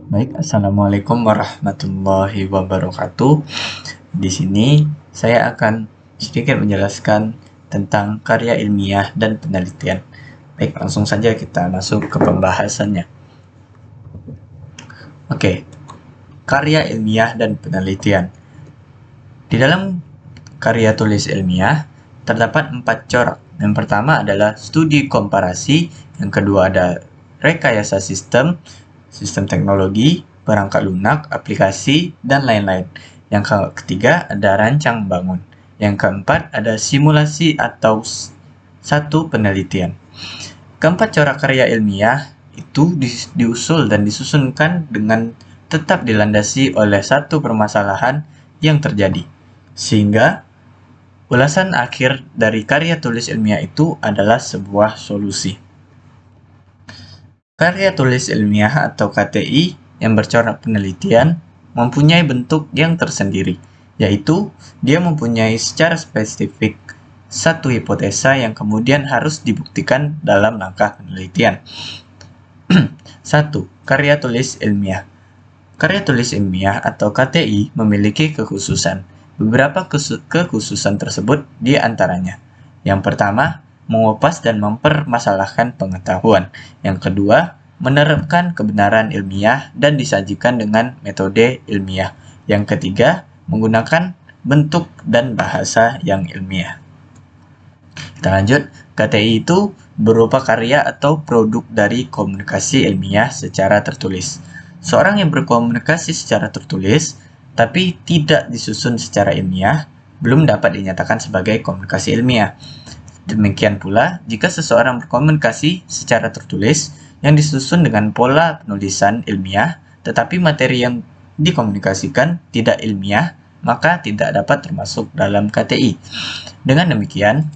Baik, Assalamualaikum warahmatullahi wabarakatuh. Di sini saya akan sedikit menjelaskan tentang karya ilmiah dan penelitian. Baik, langsung saja kita masuk ke pembahasannya. Oke, karya ilmiah dan penelitian. Di dalam karya tulis ilmiah terdapat 4 corak. Yang pertama adalah studi komparasi, yang kedua ada rekayasa sistem teknologi, perangkat lunak, aplikasi, dan lain-lain. Yang ketiga ada rancang bangun. Yang keempat ada simulasi atau satu penelitian. Keempat corak karya ilmiah itu diusul dan disusunkan dengan tetap dilandasi oleh satu permasalahan yang terjadi. Sehingga ulasan akhir dari karya tulis ilmiah itu adalah sebuah solusi. Karya tulis ilmiah atau KTI yang bercorak penelitian mempunyai bentuk yang tersendiri, yaitu dia mempunyai secara spesifik satu hipotesa yang kemudian harus dibuktikan dalam langkah penelitian. 1. Karya tulis ilmiah. Karya tulis ilmiah atau KTI memiliki kekhususan. Beberapa kekhususan tersebut di antaranya. Yang pertama, mengupas dan mempermasalahkan pengetahuan. Yang kedua, menerapkan kebenaran ilmiah dan disajikan dengan metode ilmiah. Yang ketiga, menggunakan bentuk dan bahasa yang ilmiah. Kita lanjut, KTI itu berupa karya atau produk dari komunikasi ilmiah secara tertulis. Seorang yang berkomunikasi secara tertulis, tapi tidak disusun secara ilmiah, belum dapat dinyatakan sebagai komunikasi ilmiah. Demikian pula, jika seseorang berkomunikasi secara tertulis yang disusun dengan pola penulisan ilmiah, tetapi materi yang dikomunikasikan tidak ilmiah, maka tidak dapat termasuk dalam KTI. Dengan demikian,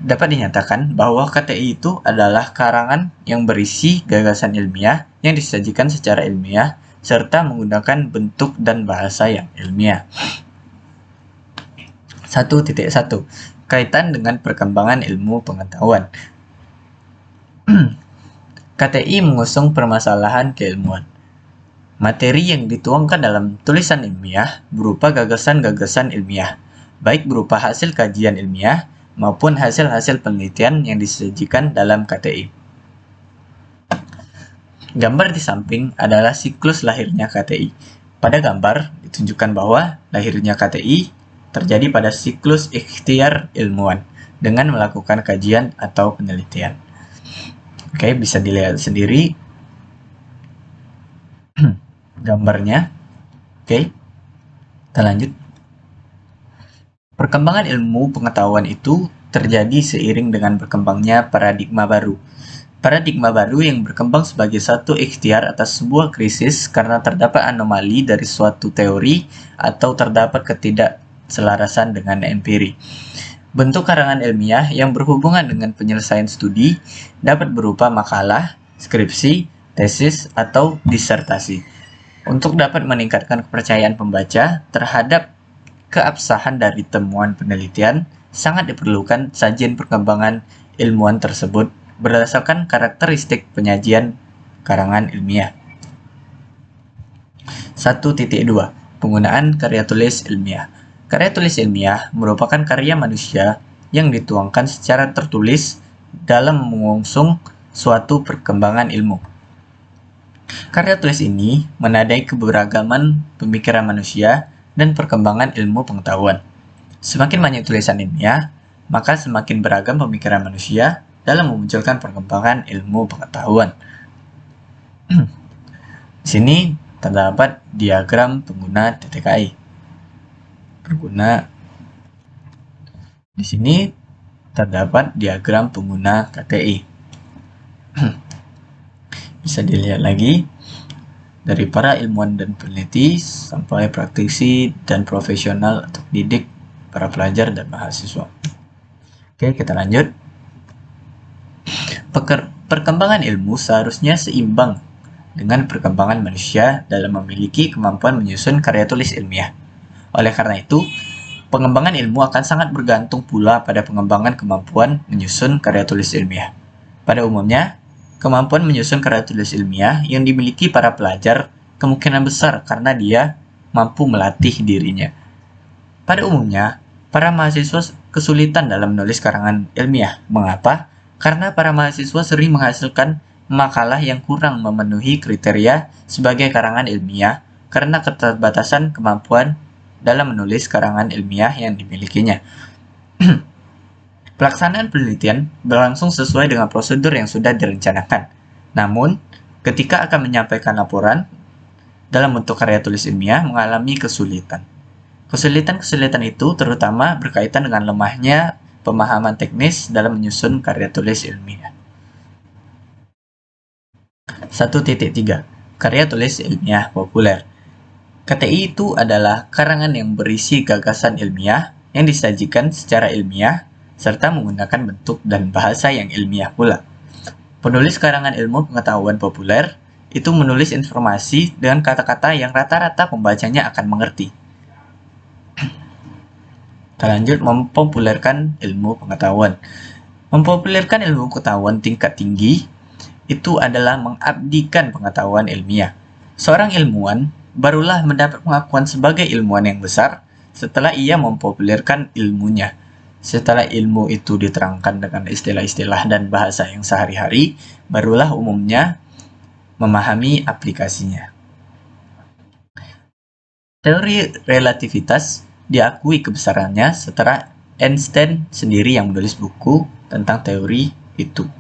dapat dinyatakan bahwa KTI itu adalah karangan yang berisi gagasan ilmiah yang disajikan secara ilmiah serta menggunakan bentuk dan bahasa yang ilmiah. 1.1. Kaitan dengan perkembangan ilmu pengetahuan. KTI mengusung permasalahan keilmuan. Materi yang dituangkan dalam tulisan ilmiah berupa gagasan-gagasan ilmiah, baik berupa hasil kajian ilmiah maupun hasil-hasil penelitian yang disajikan dalam KTI. Gambar di samping adalah siklus lahirnya KTI. Pada gambar ditunjukkan bahwa lahirnya KTI terjadi pada siklus ikhtiar ilmuwan dengan melakukan kajian atau penelitian. Oke, bisa dilihat sendiri gambarnya. Oke, kita lanjut. Perkembangan ilmu pengetahuan itu terjadi seiring dengan berkembangnya paradigma baru. Paradigma baru yang berkembang sebagai satu ikhtiar atas sebuah krisis karena terdapat anomali dari suatu teori atau terdapat ketidakselarasan dengan empiri. Bentuk karangan ilmiah yang berhubungan dengan penyelesaian studi dapat berupa makalah, skripsi, tesis, atau disertasi. Untuk dapat meningkatkan kepercayaan pembaca terhadap keabsahan dari temuan penelitian, sangat diperlukan sajian perkembangan ilmuwan tersebut berdasarkan karakteristik penyajian karangan ilmiah. 1.2. Penggunaan karya tulis ilmiah. Karya tulis ilmiah merupakan karya manusia yang dituangkan secara tertulis dalam mengusung suatu perkembangan ilmu. Karya tulis ini menandai keberagaman pemikiran manusia dan perkembangan ilmu pengetahuan. Semakin banyak tulisan ilmiah, maka semakin beragam pemikiran manusia dalam memunculkan perkembangan ilmu pengetahuan. Di sini terdapat diagram pengguna TTKI. Di sini terdapat diagram pengguna KTI. Bisa dilihat lagi dari para ilmuwan dan peneliti sampai praktisi dan profesional atau didik, para pelajar dan mahasiswa. Oke, kita lanjut. Perkembangan ilmu seharusnya seimbang dengan perkembangan manusia dalam memiliki kemampuan menyusun karya tulis ilmiah. Oleh karena itu, pengembangan ilmu akan sangat bergantung pula pada pengembangan kemampuan menyusun karya tulis ilmiah. Pada umumnya, kemampuan menyusun karya tulis ilmiah yang dimiliki para pelajar kemungkinan besar karena dia mampu melatih dirinya. Pada umumnya, para mahasiswa kesulitan dalam menulis karangan ilmiah. Mengapa? Karena para mahasiswa sering menghasilkan makalah yang kurang memenuhi kriteria sebagai karangan ilmiah karena keterbatasan kemampuan dalam menulis karangan ilmiah yang dimilikinya. Pelaksanaan penelitian berlangsung sesuai dengan prosedur yang sudah direncanakan. Namun, ketika akan menyampaikan laporan dalam bentuk karya tulis ilmiah mengalami kesulitan. Kesulitan-kesulitan itu terutama berkaitan dengan lemahnya pemahaman teknis dalam menyusun karya tulis ilmiah. 1.3. Karya tulis ilmiah populer. KTI itu adalah karangan yang berisi gagasan ilmiah yang disajikan secara ilmiah serta menggunakan bentuk dan bahasa yang ilmiah pula. Penulis karangan ilmu pengetahuan populer itu menulis informasi dengan kata-kata yang rata-rata pembacanya akan mengerti. Kita lanjut, mempopulerkan ilmu pengetahuan. Mempopulerkan ilmu pengetahuan tingkat tinggi itu adalah mengabdikan pengetahuan ilmiah. Seorang ilmuwan barulah mendapat pengakuan sebagai ilmuwan yang besar setelah ia mempopulerkan ilmunya. Setelah ilmu itu diterangkan dengan istilah-istilah dan bahasa yang sehari-hari, barulah umumnya memahami aplikasinya. Teori relativitas diakui kebesarannya setelah Einstein sendiri yang menulis buku tentang teori itu.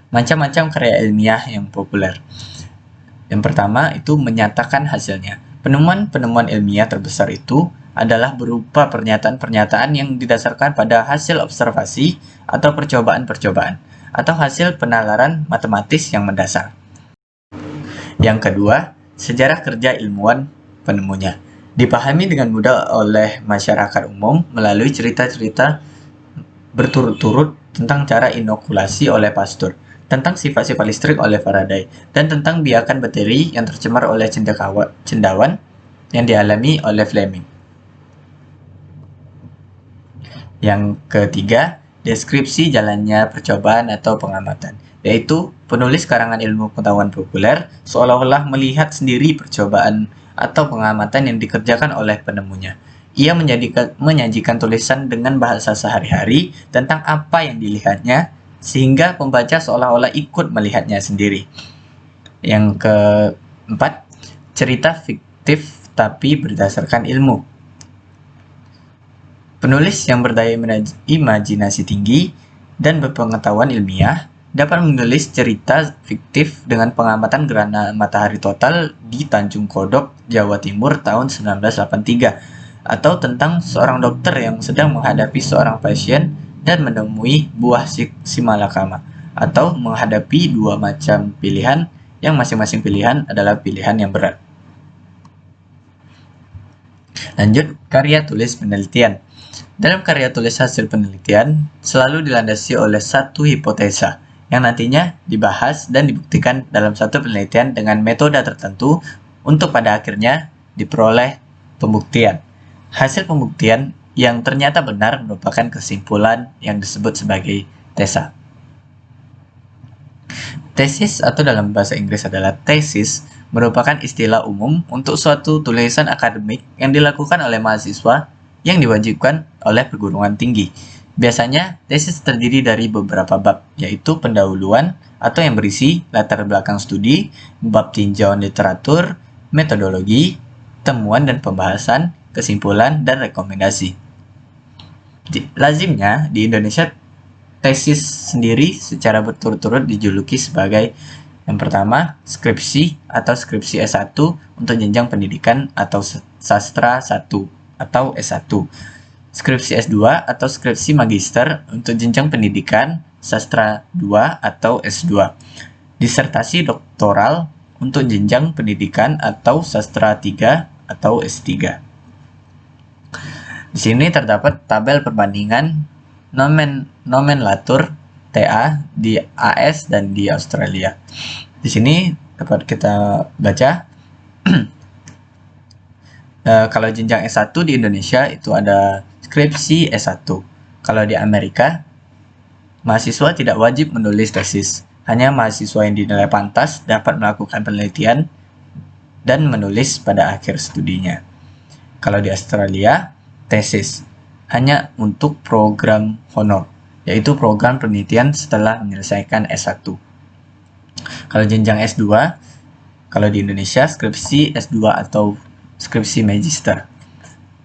Macam-macam karya ilmiah yang populer. Yang pertama itu menyatakan hasilnya. Penemuan-penemuan ilmiah terbesar itu adalah berupa pernyataan-pernyataan yang didasarkan pada hasil observasi atau percobaan-percobaan, atau hasil penalaran matematis yang mendasar. Yang kedua, sejarah kerja ilmuwan penemunya. Dipahami dengan mudah oleh masyarakat umum melalui cerita-cerita berturut-turut tentang cara inokulasi oleh Pasteur, tentang sifat-sifat listrik oleh Faraday, dan tentang biakan bakteri yang tercemar oleh cendawan yang dialami oleh Fleming. Yang ketiga, deskripsi jalannya percobaan atau pengamatan, yaitu penulis karangan ilmu pengetahuan populer seolah-olah melihat sendiri percobaan atau pengamatan yang dikerjakan oleh penemunya. Ia menyajikan tulisan dengan bahasa sehari-hari tentang apa yang dilihatnya, sehingga pembaca seolah-olah ikut melihatnya sendiri. Yang keempat, cerita fiktif tapi berdasarkan ilmu. Penulis yang berdaya imajinasi tinggi dan berpengetahuan ilmiah dapat menulis cerita fiktif dengan pengamatan gerhana matahari total di Tanjung Kodok, Jawa Timur tahun 1983, atau tentang seorang dokter yang sedang menghadapi seorang pasien dan menemui buah simalakama, atau menghadapi dua macam pilihan yang masing-masing pilihan adalah pilihan yang berat. Lanjut, karya tulis penelitian. Dalam karya tulis hasil penelitian selalu dilandasi oleh satu hipotesa yang nantinya dibahas dan dibuktikan dalam satu penelitian dengan metode tertentu untuk pada akhirnya diperoleh pembuktian. Hasil pembuktian yang ternyata benar merupakan kesimpulan yang disebut sebagai tesa. Tesis atau dalam bahasa Inggris adalah thesis merupakan istilah umum untuk suatu tulisan akademik yang dilakukan oleh mahasiswa yang diwajibkan oleh perguruan tinggi. Biasanya, tesis terdiri dari beberapa bab, yaitu pendahuluan atau yang berisi latar belakang studi, bab tinjauan literatur, metodologi, temuan dan pembahasan, kesimpulan, dan rekomendasi. Lazimnya, di Indonesia, tesis sendiri secara berturut-turut dijuluki sebagai yang pertama, skripsi atau skripsi S1 untuk jenjang pendidikan atau sastra 1 atau S1, skripsi S2 atau skripsi magister untuk jenjang pendidikan sastra 2 atau S2, disertasi doktoral untuk jenjang pendidikan atau sastra 3 atau S3. Di sini terdapat tabel perbandingan nomenklatur TA di AS dan di Australia. Di sini dapat kita baca kalau jenjang S1 di Indonesia itu ada skripsi S1. Kalau di Amerika Mahasiswa tidak wajib menulis tesis. Hanya mahasiswa yang dinilai pantas dapat melakukan penelitian dan menulis pada akhir studinya. Kalau di Australia, tesis hanya untuk program honor, yaitu program penelitian setelah menyelesaikan S1. Kalau jenjang S2, kalau di Indonesia skripsi S2 atau skripsi magister.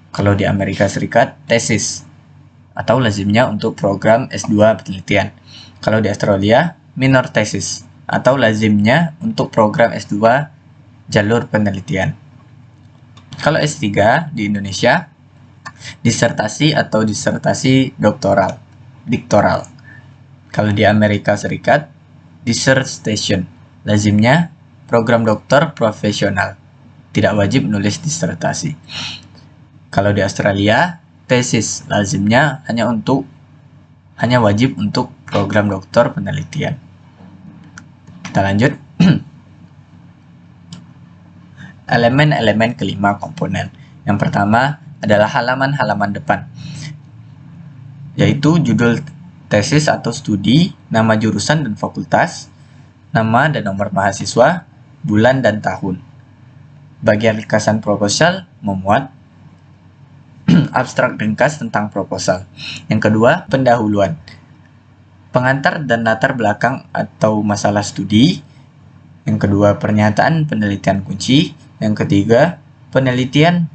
Kalau di Amerika Serikat, tesis atau lazimnya untuk program S2 penelitian. Kalau di Australia, minor thesis atau lazimnya untuk program S2 jalur penelitian. Kalau S3 di Indonesia, disertasi atau disertasi diktoral. Kalau di Amerika Serikat, dissertation, lazimnya program doktor profesional. Tidak wajib menulis disertasi. Kalau di Australia, tesis lazimnya hanya wajib untuk program doktor penelitian. Kita lanjut. Elemen-elemen kelima komponen. Yang pertama adalah halaman-halaman depan, yaitu judul tesis atau studi, nama jurusan dan fakultas, nama dan nomor mahasiswa, bulan dan tahun. Bagian ringkasan proposal memuat abstrak ringkas tentang proposal. Yang kedua, pendahuluan. Pengantar dan latar belakang atau masalah studi. Yang kedua, pernyataan penelitian kunci. Yang ketiga, penelitian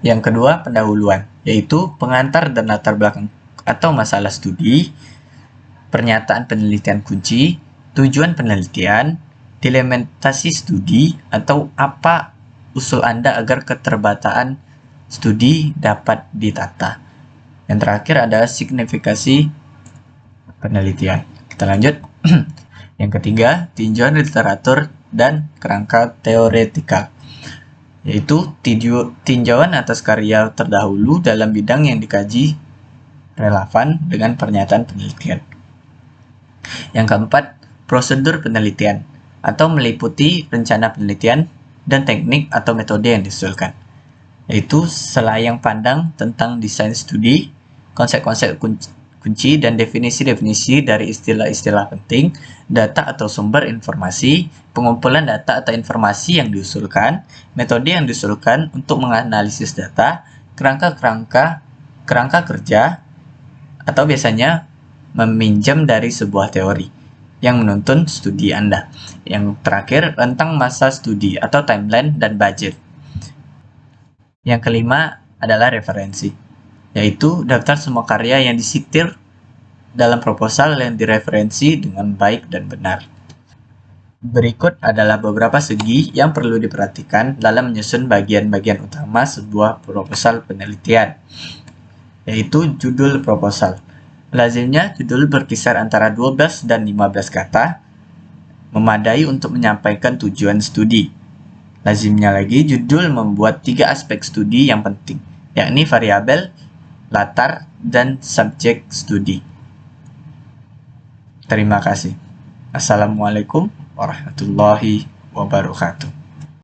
Yang kedua, pendahuluan, yaitu pengantar dan latar belakang atau masalah studi, pernyataan penelitian kunci, tujuan penelitian, delimitation studi atau apa usul Anda agar keterbataan studi dapat ditata. Yang terakhir ada signifikasi penelitian. Kita lanjut. Yang ketiga, tinjauan literatur dan kerangka teoretikal, yaitu tinjauan atas karya terdahulu dalam bidang yang dikaji relevan dengan pernyataan penelitian. Yang keempat, prosedur penelitian atau meliputi rencana penelitian dan teknik atau metode yang diusulkan, yaitu selayang pandang tentang desain studi, konsep-konsep kunci dan definisi-definisi dari istilah-istilah penting, data atau sumber informasi, pengumpulan data atau informasi yang diusulkan, metode yang diusulkan untuk menganalisis data, kerangka kerja, atau biasanya meminjam dari sebuah teori yang menuntun studi Anda. Yang terakhir, rentang masa studi atau timeline dan budget. Yang kelima adalah referensi, yaitu daftar semua karya yang disitir dalam proposal yang direferensi dengan baik dan benar. Berikut adalah beberapa segi yang perlu diperhatikan dalam menyusun bagian-bagian utama sebuah proposal penelitian, yaitu judul proposal. Lazimnya judul berkisar antara 12 dan 15 kata, memadai untuk menyampaikan tujuan studi. Lazimnya lagi judul membuat 3 aspek studi yang penting, yakni variabel, latar, dan subjek studi. Terima kasih. Assalamualaikum warahmatullahi wabarakatuh.